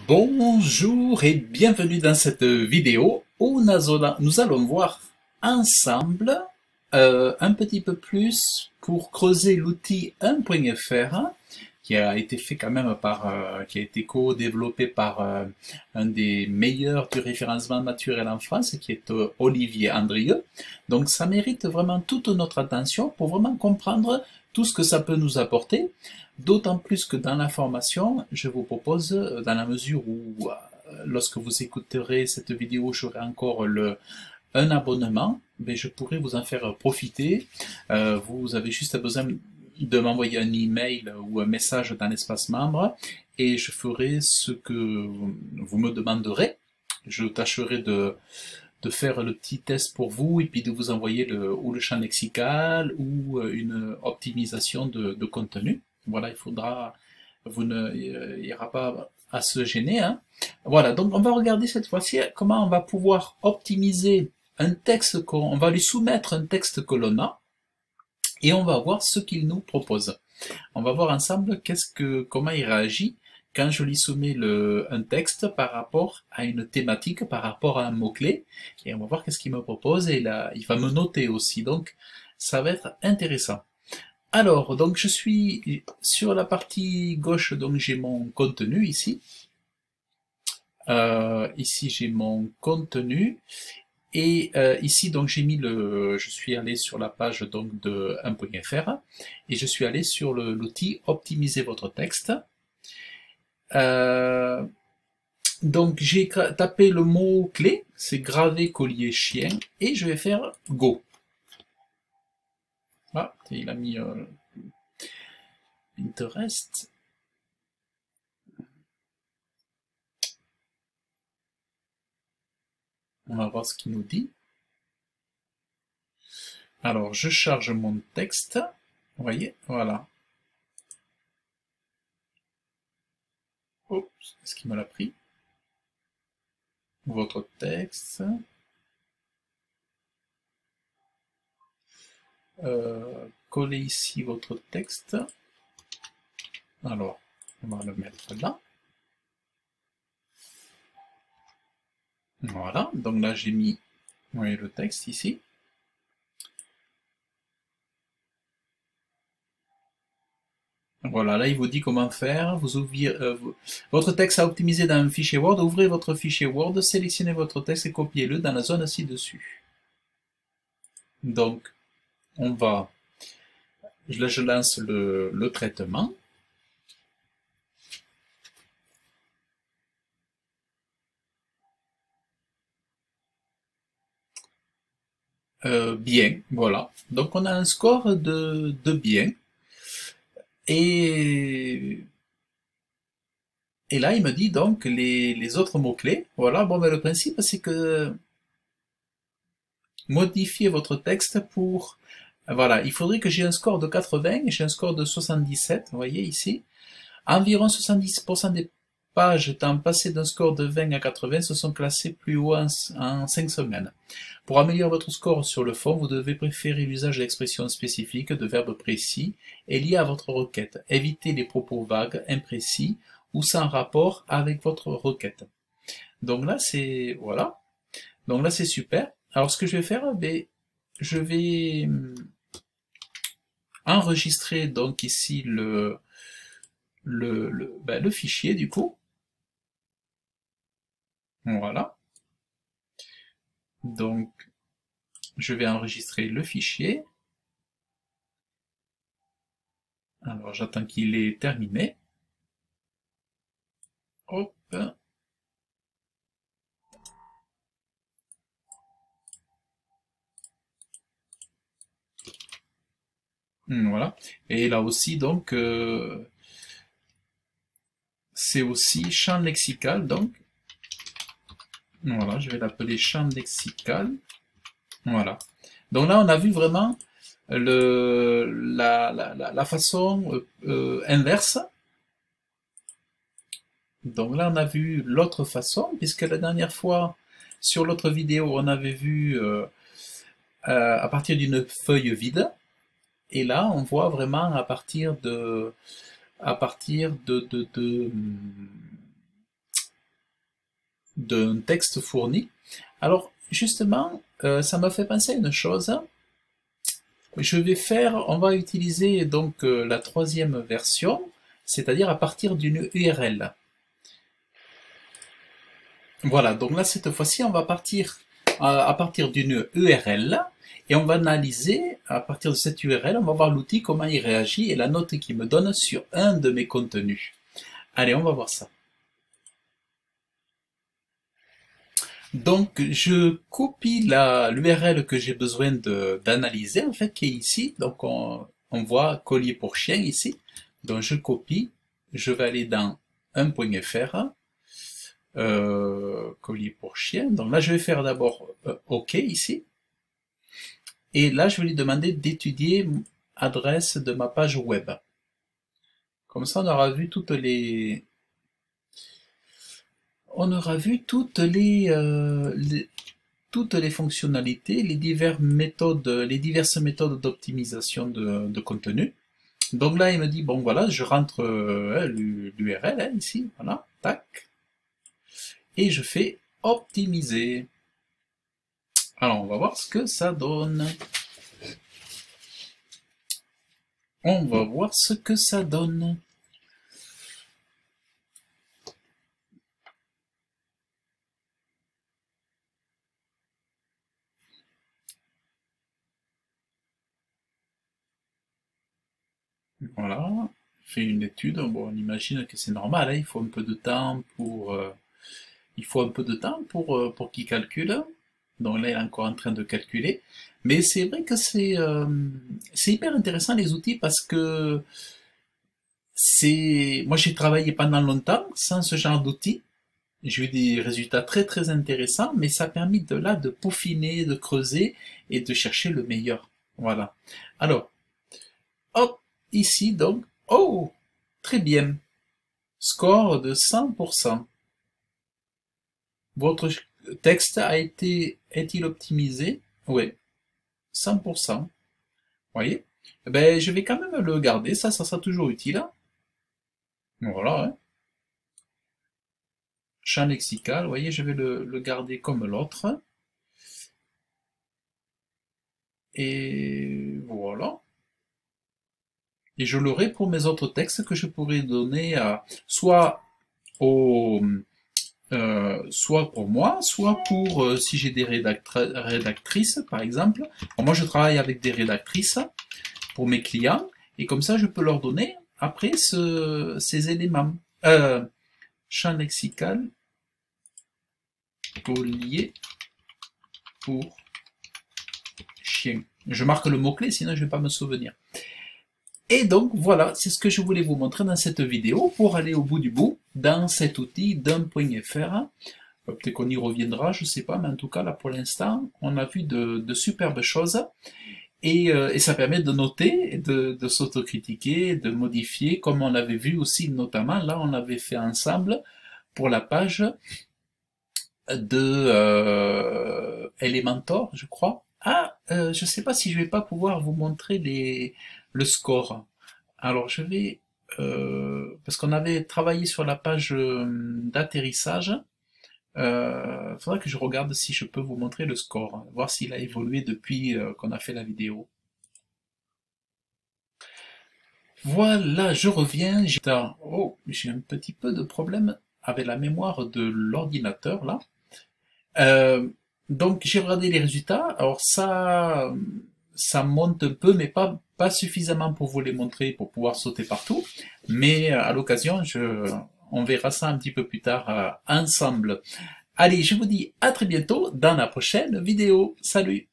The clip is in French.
Bonjour et bienvenue dans cette vidéo où nous allons voir ensemble un petit peu plus pour creuser l'outil 1.fr qui a été fait quand même qui a été co-développé par un des meilleurs du référencement naturel en France, qui est Olivier Andrieux. Donc ça mérite vraiment toute notre attention pour vraiment comprendre tout ce que ça peut nous apporter. D'autant plus que dans la formation, je vous propose, dans la mesure où lorsque vous écouterez cette vidéo, j'aurai encore un abonnement, mais je pourrais vous en faire profiter. Vous avez juste besoin de m'envoyer un email ou un message dans l'espace membre et je ferai ce que vous me demanderez. Je tâcherai de faire le petit test pour vous et puis de vous envoyer ou le champ lexical ou une optimisation de contenu. Voilà, il n'y aura pas à se gêner, hein. Voilà, donc on va regarder cette fois-ci comment on va pouvoir optimiser un texte on va lui soumettre un texte que l'on a et on va voir ce qu'il nous propose. On va voir ensemble comment il réagit quand je lui soumets un texte par rapport à une thématique, par rapport à un mot-clé, et on va voir qu'est-ce qu'il me propose, et là, il va me noter aussi, donc ça va être intéressant. Alors, donc je suis sur la partie gauche, donc j'ai mon contenu ici. Ici j'ai mon contenu, et ici donc je suis allé sur la page donc de 1.fr, et je suis allé sur l'outil optimiser votre texte. Donc j'ai tapé le mot clé, c'est gravé collier chien, et je vais faire go. Ah, il a mis Pinterest. On va voir ce qu'il nous dit. Alors je charge mon texte, vous voyez, voilà. Oups, est-ce qu'il me l'a pris? Votre texte. Collez ici votre texte. Alors, on va le mettre là. Voilà, donc là j'ai mis, vous voyez, le texte ici. Voilà, là il vous dit comment faire. Votre texte à optimiser dans un fichier Word. Ouvrez votre fichier Word, sélectionnez votre texte et copiez-le dans la zone ci-dessus. Donc, je lance le traitement. Bien, voilà. Donc on a un score de bien. Et là, il me dit donc les autres mots-clés. Voilà, bon, ben, le principe, c'est que modifiez votre texte pour... Voilà, il faudrait que j'ai un score de 80 et j'ai un score de 77, vous voyez ici. Environ 70% des pages étant passées d'un score de 20 à 80 se sont classées plus haut en 5 semaines. Pour améliorer votre score sur le fond, vous devez préférer l'usage d'expressions spécifiques, de verbes précis et liés à votre requête. Évitez les propos vagues, imprécis ou sans rapport avec votre requête. Donc là, c'est voilà. Donc là, c'est super. Alors, ce que je vais faire, ben, je vais enregistrer donc ici le fichier du coup. Voilà. Donc, je vais enregistrer le fichier. Alors, j'attends qu'il est terminé. Hop. Voilà. Et là aussi, donc, c'est aussi champ lexical, donc. Voilà, je vais l'appeler champ lexical. Voilà. Donc là, on a vu vraiment la façon inverse. Donc là, on a vu l'autre façon, puisque la dernière fois, sur l'autre vidéo, on avait vu à partir d'une feuille vide. Et là, on voit vraiment à partir de d'un texte fourni. Alors, justement, ça m'a fait penser à une chose. On va utiliser donc la troisième version, c'est-à-dire à partir d'une URL. Voilà, donc là, cette fois-ci, on va partir à partir d'une URL et on va analyser, à partir de cette URL, on va voir l'outil, comment il réagit et la note qu'il me donne sur un de mes contenus. Allez, on va voir ça. Donc, je copie l'URL que j'ai besoin d'analyser, en fait, qui est ici. Donc, on voit collier pour chien ici. Donc, je copie, je vais aller dans 1.fr, collier pour chien. Donc là, je vais faire d'abord OK ici. Et là, je vais lui demander d'étudier l'adresse de ma page web. Comme ça, on aura vu toutes les fonctionnalités, les diverses méthodes d'optimisation de contenu. Donc là, il me dit, bon voilà, je rentre l'URL ici, voilà, tac, et je fais optimiser. Alors, on va voir ce que ça donne. On va voir ce que ça donne. Voilà, fait une étude. Bon, on imagine que c'est normal, hein, il faut un peu de temps pour qu'il calcule. Donc là, il est encore en train de calculer. Mais c'est vrai que c'est hyper intéressant les outils parce que moi j'ai travaillé pendant longtemps sans ce genre d'outils. J'ai eu des résultats très très intéressants, mais ça a permis de peaufiner, de creuser et de chercher le meilleur. Voilà. Alors, hop, ici donc, oh, très bien. Score de 100%. Votre texte est-il optimisé? Oui, 100%. Vous voyez? Ben, je vais quand même le garder, ça sera toujours utile. Hein. Voilà. Hein. Champ lexical, vous voyez, je vais le garder comme l'autre. Et voilà. Et je l'aurai pour mes autres textes que je pourrais donner soit pour moi, soit pour si j'ai des rédactrices, par exemple. Bon, moi, je travaille avec des rédactrices pour mes clients, et comme ça, je peux leur donner après ces éléments. Champ lexical, collier pour chien. Je marque le mot-clé, sinon je ne vais pas me souvenir. Et donc voilà, c'est ce que je voulais vous montrer dans cette vidéo pour aller au bout du bout dans cet outil d'un.fr. Peut-être qu'on y reviendra, je ne sais pas, mais en tout cas là pour l'instant, on a vu de superbes choses et ça permet de noter, de s'autocritiquer, de modifier, comme on l'avait vu aussi notamment, là on l'avait fait ensemble pour la page de Elementor, je crois. Ah, je ne sais pas si je vais pas pouvoir vous montrer le score. Alors je vais, parce qu'on avait travaillé sur la page d'atterrissage, faudra que je regarde si je peux vous montrer le score, voir s'il a évolué depuis qu'on a fait la vidéo. Voilà, je reviens. J'ai un petit peu de problème avec la mémoire de l'ordinateur là. Donc j'ai regardé les résultats. Alors ça monte un peu, mais pas suffisamment pour vous les montrer, pour pouvoir sauter partout. Mais à l'occasion, on verra ça un petit peu plus tard ensemble. Allez, je vous dis à très bientôt dans la prochaine vidéo. Salut!